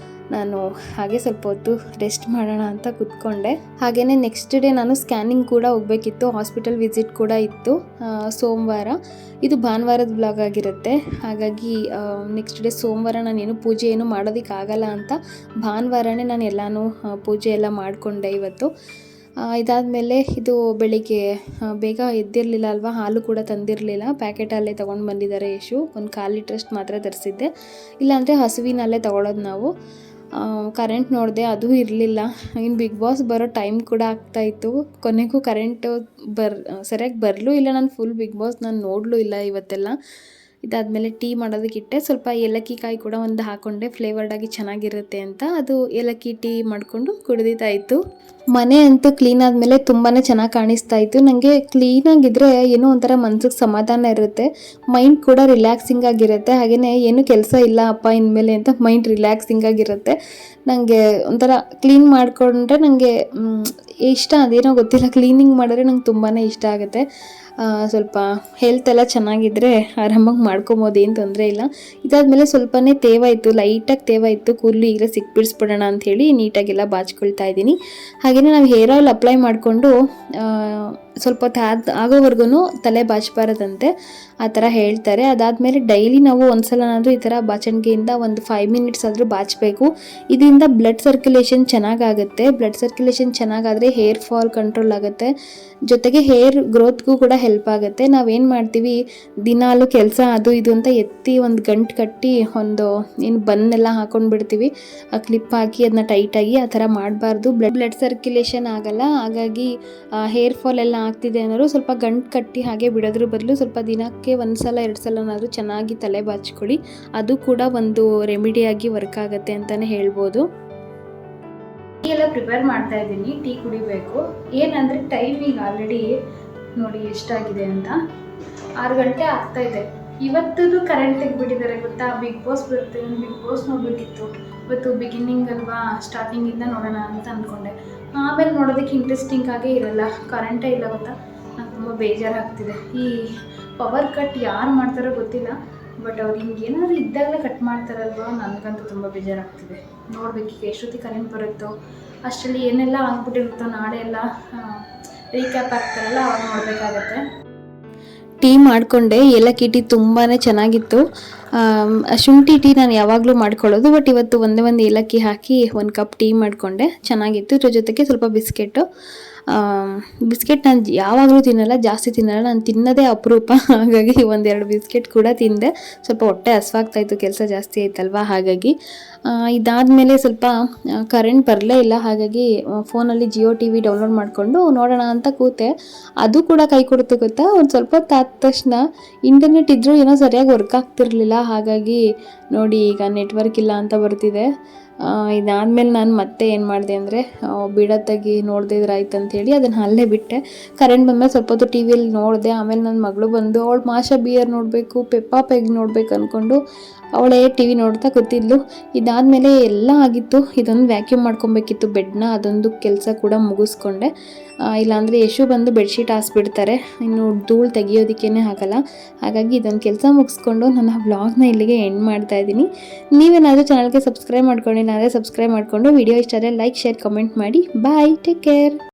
[SPEAKER 1] ನಾನು ಹಾಗೆ ಸ್ವಲ್ಪ ಹೊತ್ತು ರೆಸ್ಟ್ ಮಾಡೋಣ ಅಂತ ಕೂತ್ಕೊಂಡೆ. ಹಾಗೆಯೇ ನೆಕ್ಸ್ಟ್ ಡೇ ನಾನು ಸ್ಕ್ಯಾನಿಂಗ್ ಕೂಡ ಹೋಗಬೇಕಿತ್ತು. ಹಾಸ್ಪಿಟಲ್ ವಿಸಿಟ್ ಕೂಡ ಇತ್ತು ಸೋಮವಾರ. ಇದು ಭಾನುವಾರದ ಬ್ಲಾಗ್ ಆಗಿರುತ್ತೆ. ಹಾಗಾಗಿ ನೆಕ್ಸ್ಟ್ ಡೇ ಸೋಮವಾರ ನಾನೇನು ಪೂಜೆ ಏನು ಮಾಡೋದಕ್ಕಾಗಲ್ಲ ಅಂತ ಭಾನುವಾರನೇ ನಾನು ಎಲ್ಲನೂ ಪೂಜೆ ಎಲ್ಲ ಮಾಡಿಕೊಂಡೆ ಇವತ್ತು. ಇದಾದಮೇಲೆ ಇದು ಬೆಳಿಗ್ಗೆ ಬೇಗ ಎದ್ದಿರಲಿಲ್ಲ ಅಲ್ವಾ, ಹಾಲು ಕೂಡ ತಂದಿರಲಿಲ್ಲ. ಪ್ಯಾಕೆಟಲ್ಲೇ ತೊಗೊಂಡು ಬಂದಿದ್ದಾರೆ ಯಶು. ಒಂದು 1/4 ಲೀಟ್ರಷ್ಟು ಮಾತ್ರ ತರಿಸಿದ್ದೆ. ಇಲ್ಲಾಂದರೆ ಹಸುವಿನಲ್ಲೇ ತೊಗೊಳೋದು ನಾವು. ಕರೆಂಟ್ ನೋಡಿದೆ, ಅದು ಇರಲಿಲ್ಲ. ಇನ್ನು ಬಿಗ್ ಬಾಸ್ ಬರೋ ಟೈಮ್ ಕೂಡ ಆಗ್ತಾಯಿತ್ತು. ಕೊನೆಗೂ ಕರೆಂಟು ಸರಿಯಾಗಿ ಬರಲೂ ಇಲ್ಲ. ನಾನು ಫುಲ್ ಬಿಗ್ ಬಾಸ್ ನಾನು ನೋಡಲೂ ಇಲ್ಲ ಇವತ್ತೆಲ್ಲ. ಇದಾದಮೇಲೆ ಟೀ ಮಾಡೋದಕ್ಕಿಟ್ಟೆ. ಸ್ವಲ್ಪ ಏಲಕ್ಕಿ ಕಾಯಿ ಕೂಡ ಒಂದು ಹಾಕ್ಕೊಂಡೆ, ಫ್ಲೇವರ್ಡಾಗಿ ಚೆನ್ನಾಗಿರುತ್ತೆ ಅಂತ. ಅದು ಏಲಕ್ಕಿ ಟೀ ಮಾಡಿಕೊಂಡು ಕುಡಿದಿದ್ದಾಯಿತು. ಮನೆ ಅಂತೂ ಕ್ಲೀನ್ ಆದಮೇಲೆ ತುಂಬಾ ಚೆನ್ನಾಗಿ ಕಾಣಿಸ್ತಾ ಇತ್ತು. ನನಗೆ ಕ್ಲೀನಾಗಿದ್ದರೆ ಏನೋ ಒಂಥರ ಮನ್ಸಿಗೆ ಸಮಾಧಾನ ಇರುತ್ತೆ, ಮೈಂಡ್ ಕೂಡ ರಿಲ್ಯಾಕ್ಸಿಂಗ್ ಆಗಿರುತ್ತೆ. ಹಾಗೆಯೇ ಏನೂ ಕೆಲಸ ಇಲ್ಲ ಅಪ್ಪ ಇನ್ಮೇಲೆ ಅಂತ ಮೈಂಡ್ ರಿಲ್ಯಾಕ್ಸಿಂಗ್ ಆಗಿರುತ್ತೆ. ನನಗೆ ಒಂಥರ ಕ್ಲೀನ್ ಮಾಡಿಕೊಂಡ್ರೆ ನನಗೆ ಇಷ್ಟ. ಅದೇನೋ ಗೊತ್ತಿಲ್ಲ, ಕ್ಲೀನಿಂಗ್ ಮಾಡಿದ್ರೆ ನಂಗೆ ತುಂಬಾ ಇಷ್ಟ ಆಗುತ್ತೆ. ಸ್ವಲ್ಪ ಹೆಲ್ತ್ ಎಲ್ಲ ಚೆನ್ನಾಗಿದ್ದರೆ ಆರಾಮಾಗಿ ಮಾಡ್ಕೊಬೋದು, ಏನು ತೊಂದರೆ ಇಲ್ಲ. ಇದಾದಮೇಲೆ ಸ್ವಲ್ಪನೇ ತೇವಾಯಿತು, ಲೈಟಾಗಿ ತೇವಾಯಿತು. ಕೂದಲು ಈಗ ಸಿಕ್ಬಿಡಿಸ್ಬಿಡೋಣ ಅಂಥೇಳಿ ನೀಟಾಗೆಲ್ಲ ಬಾಚ್ಕೊಳ್ತಾ ಇದ್ದೀನಿ. ಹಾಗೆಯೇ ನಾವು ಹೇರ್ ಆಯಿಲ್ ಅಪ್ಲೈ ಮಾಡಿಕೊಂಡು ಸ್ವಲ್ಪ ಹೊತ್ತು ಆಗೋವರೆಗೂ ತಲೆ ಬಾಚಬಾರದಂತೆ, ಆ ಥರ ಹೇಳ್ತಾರೆ. ಅದಾದಮೇಲೆ ಡೈಲಿ ನಾವು ಒಂದ್ಸಲನಾದರೂ ಈ ಥರ ಬಾಚಣಿಗೆಯಿಂದ ಒಂದು 5 ಮಿನಿಟ್ಸ್ ಆದರೂ ಬಾಚಬೇಕು. ಇದರಿಂದ ಬ್ಲಡ್ ಸರ್ಕ್ಯುಲೇಷನ್ ಚೆನ್ನಾಗಾಗುತ್ತೆ. ಬ್ಲಡ್ ಸರ್ಕ್ಯುಲೇಷನ್ ಚೆನ್ನಾಗಾದರೆ ಹೇರ್ ಫಾಲ್ ಕಂಟ್ರೋಲ್ ಆಗುತ್ತೆ, ಜೊತೆಗೆ ಹೇರ್ ಗ್ರೋತ್ಗೂ ಕೂಡ ಹೆಲ್ಪ್ ಆಗುತ್ತೆ. ನಾವೇನು ಮಾಡ್ತೀವಿ, ದಿನಾಲು ಕೆಲಸ ಅದು ಇದು ಅಂತ ಎತ್ತಿ ಒಂದು ಗಂಟು ಕಟ್ಟಿ ಒಂದು ಏನು ಬನ್ನೆಲ್ಲ ಹಾಕೊಂಡು ಬಿಡ್ತೀವಿ, ಆ ಕ್ಲಿಪ್ ಹಾಕಿ ಅದನ್ನ ಟೈಟಾಗಿ. ಆ ಥರ ಮಾಡಬಾರ್ದು. ಬ್ಲಡ್ ಸರ್ಕ್ಯುಲೇಷನ್ ಆಗಲ್ಲ. ಹಾಗಾಗಿ ಹೇರ್ ಫಾಲ್ ಎಲ್ಲ ಆಗ್ತಿದೆ ಅನ್ನೋರು ಸ್ವಲ್ಪ ಗಂಟು ಕಟ್ಟಿ ಹಾಗೆ ಬಿಡೋದ್ರ ಬದಲು ಸ್ವಲ್ಪ ದಿನಕ್ಕೆ 1 ಸಲ 2 ಸಲನಾದರೂ ಚೆನ್ನಾಗಿ ತಲೆ ಬಾಚ್ಕೊಳ್ಳಿ. ಅದು ಕೂಡ ಒಂದು ರೆಮಿಡಿಯಾಗಿ ವರ್ಕ್ ಆಗುತ್ತೆ ಅಂತಲೇ ಹೇಳ್ಬೋದು. ಟೀ ಎಲ್ಲ ಪ್ರಿಪೇರ್ ಮಾಡ್ತಾ ಇದ್ದೀನಿ, ಟೀ ಕುಡಿಬೇಕು. ಏನಂದರೆ ಟೈಮಿಂಗ್ ಆಲ್ರೆಡಿ ನೋಡಿ ಎಷ್ಟಾಗಿದೆ ಅಂತ, 6 ಗಂಟೆ ಆಗ್ತಾ ಇದೆ. ಇವತ್ತದು ಕರೆಂಟ್ ತೆಗೆದ್ಬಿಟ್ಟಿದ್ದಾರೆ ಗೊತ್ತಾ. ಬಿಗ್ ಬಾಸ್ ಬರುತ್ತೆ, ಬಿಗ್ ಬಾಸ್ ನೋಡಬೇಕಿತ್ತು. ಇವತ್ತು ಬಿಗಿನಿಂಗ್ ಅಲ್ವಾ, ಸ್ಟಾರ್ಟಿಂಗಿಂದ ನೋಡೋಣ ಅಂತ ಅಂದ್ಕೊಂಡೆ. ಆಮೇಲೆ ನೋಡೋದಕ್ಕೆ ಇಂಟ್ರೆಸ್ಟಿಂಗ್ ಆಗೇ ಇರಲ್ಲ, ಕರೆಂಟೇ ಇಲ್ಲ ಗೊತ್ತಾ. ನಂಗೆ ತುಂಬ ಬೇಜಾರಾಗ್ತಿದೆ. ಈ ಪವರ್ ಕಟ್ ಯಾರು ಮಾಡ್ತಾರೋ ಗೊತ್ತಿಲ್ಲ. ಬಟ್ ಅವ್ರು ಹಿಂಗೆ ಏನಾದ್ರು ಇದ್ದಾಗಲೇ ಕಟ್ ಮಾಡ್ತಾರಲ್ವ, ನನಗಂತೂ ತುಂಬ ಬೇಜಾರಾಗ್ತಿದೆ. ನೋಡ್ಬೇಕು ಈಗ ಎಷ್ಟೊತ್ತಿಗೆ ಕರೆಂಟ್ ಬರುತ್ತೋ ಅಷ್ಟರಲ್ಲಿ ಏನೆಲ್ಲ ಆಗ್ಬಿಟ್ಟಿರುತ್ತೋ, ನಾಳೆ ಎಲ್ಲ ರೀಕ್ಯಾಪ್ ಆಗ್ತಾರಲ್ಲ ಅವಾಗ ನೋಡಬೇಕಾಗತ್ತೆ. ಟೀ ಮಾಡಿಕೊಂಡೆ, ಏಲಕ್ಕಿ ಟೀ ತುಂಬಾ ಚೆನ್ನಾಗಿತ್ತು. ಶುಂಠಿ ಟೀ ನಾನು ಯಾವಾಗಲೂ ಮಾಡ್ಕೊಳ್ಳೋದು, ಬಟ್ ಇವತ್ತು ಒಂದೇ ಒಂದು ಏಲಕ್ಕಿ ಹಾಕಿ 1 ಕಪ್ ಟೀ ಮಾಡಿಕೊಂಡೆ, ಚೆನ್ನಾಗಿತ್ತು. ಇದ್ರ ಜೊತೆಗೆ ಸ್ವಲ್ಪ ಬಿಸ್ಕೆಟ್ ನಾನು ಯಾವಾಗಲೂ ತಿನ್ನಲ್ಲ, ಜಾಸ್ತಿ ತಿನ್ನಲ್ಲ, ನಾನು ತಿನ್ನೋದೇ ಅಪರೂಪ. ಹಾಗಾಗಿ 1-2 ಬಿಸ್ಕೆಟ್ ಕೂಡ ತಿಂದೆ. ಸ್ವಲ್ಪ ಹೊಟ್ಟೆ ಹಸ್ವಾಗ್ತಾಯಿತ್ತು, ಕೆಲಸ ಜಾಸ್ತಿ ಆಯ್ತಲ್ವ, ಹಾಗಾಗಿ. ಇದಾದಮೇಲೆ ಸ್ವಲ್ಪ ಕರೆಂಟ್ ಬರಲೇ ಇಲ್ಲ, ಹಾಗಾಗಿ ಫೋನಲ್ಲಿ ಜಿಯೋ ಟಿ ವಿ ಡೌನ್ಲೋಡ್ ಮಾಡಿಕೊಂಡು ನೋಡೋಣ ಅಂತ ಕೂತೆ. ಅದು ಕೂಡ ಕೈ ಕೊಡ್ತು ಗೊತ್ತಾ. ಒಂದು ಸ್ವಲ್ಪ ಹೊತ್ತು ಆದ ತಕ್ಷಣ ಇಂಟರ್ನೆಟ್ ಇದ್ದರೂ ಏನೋ ಸರಿಯಾಗಿ ವರ್ಕ್ ಆಗ್ತಿರ್ಲಿಲ್ಲ. ಹಾಗಾಗಿ ನೋಡಿ ಈಗ ನೆಟ್ವರ್ಕ್ ಇಲ್ಲ ಅಂತ ಬರ್ತಿದೆ. ಇದಾದಮೇಲೆ ನಾನು ಮತ್ತೆ ಏನು ಮಾಡಿದೆ ಅಂದರೆ ಬಿಡತ್ತಾಗಿ ನೋಡದೇ ಇದ್ರೆ ಆಯ್ತು ಅಂಥೇಳಿ ಅದನ್ನು ಅಲ್ಲೇ ಬಿಟ್ಟೆ. ಕರೆಂಟ್ ಬಂದಮೇಲೆ ಸ್ವಲ್ಪ ಹೊತ್ತು ಟಿ ವಿಯಲ್ಲಿ ನೋಡಿದೆ. ಆಮೇಲೆ ನನ್ನ ಮಗಳು ಬಂದು ಅವಳು ಮಾಷಾ ಬಿಯರ್ ನೋಡಬೇಕು, ಪೆಪ್ಪಾ ಪೆಗ್ ನೋಡಬೇಕು ಅಂದ್ಕೊಂಡು ಅವಳೇ ಟಿ ವಿ ನೋಡ್ತಾ ಕೂತಿದ್ಲು. ಇದಾದಮೇಲೆ ಎಲ್ಲ ಆಗಿತ್ತು. ಇದೊಂದು ವ್ಯಾಕ್ಯೂಮ್ ಮಾಡ್ಕೊಬೇಕಿತ್ತು ಬೆಡ್ನ, ಅದೊಂದು ಕೆಲಸ ಕೂಡ ಮುಗಿಸ್ಕೊಂಡೆ. ಇಲ್ಲಾಂದರೆ ಯಶು ಬಂದು ಬೆಡ್ಶೀಟ್ ಹಾಸ್ಬಿಡ್ತಾರೆ, ಇನ್ನು ಧೂಳು ತೆಗಿಯೋದಕ್ಕೇ ಆಗಲ್ಲ. ಹಾಗಾಗಿ ಇದೊಂದು ಕೆಲಸ ಮುಗಿಸ್ಕೊಂಡು ನನ್ನ ವ್ಲಾಗ್ನ ಇಲ್ಲಿಗೆ ಎಂಡ್ ಮಾಡ್ತಾಯಿದ್ದೀನಿ. ನೀವೇನಾದರೂ ಚಾನಲ್ಗೆ ಸಬ್ಸ್ಕ್ರೈಬ್ ಮಾಡ್ಕೊಂಡಿಲ್ಲ ಅಂದರೆ ಸಬ್ಸ್ಕ್ರೈಬ್ ಮಾಡಿಕೊಂಡು, ವಿಡಿಯೋ ಇಷ್ಟ ಆದರೆ ಲೈಕ್, ಶೇರ್, ಕಮೆಂಟ್ ಮಾಡಿ. ಬಾಯ್, ಟೇಕ್ ಕೇರ್.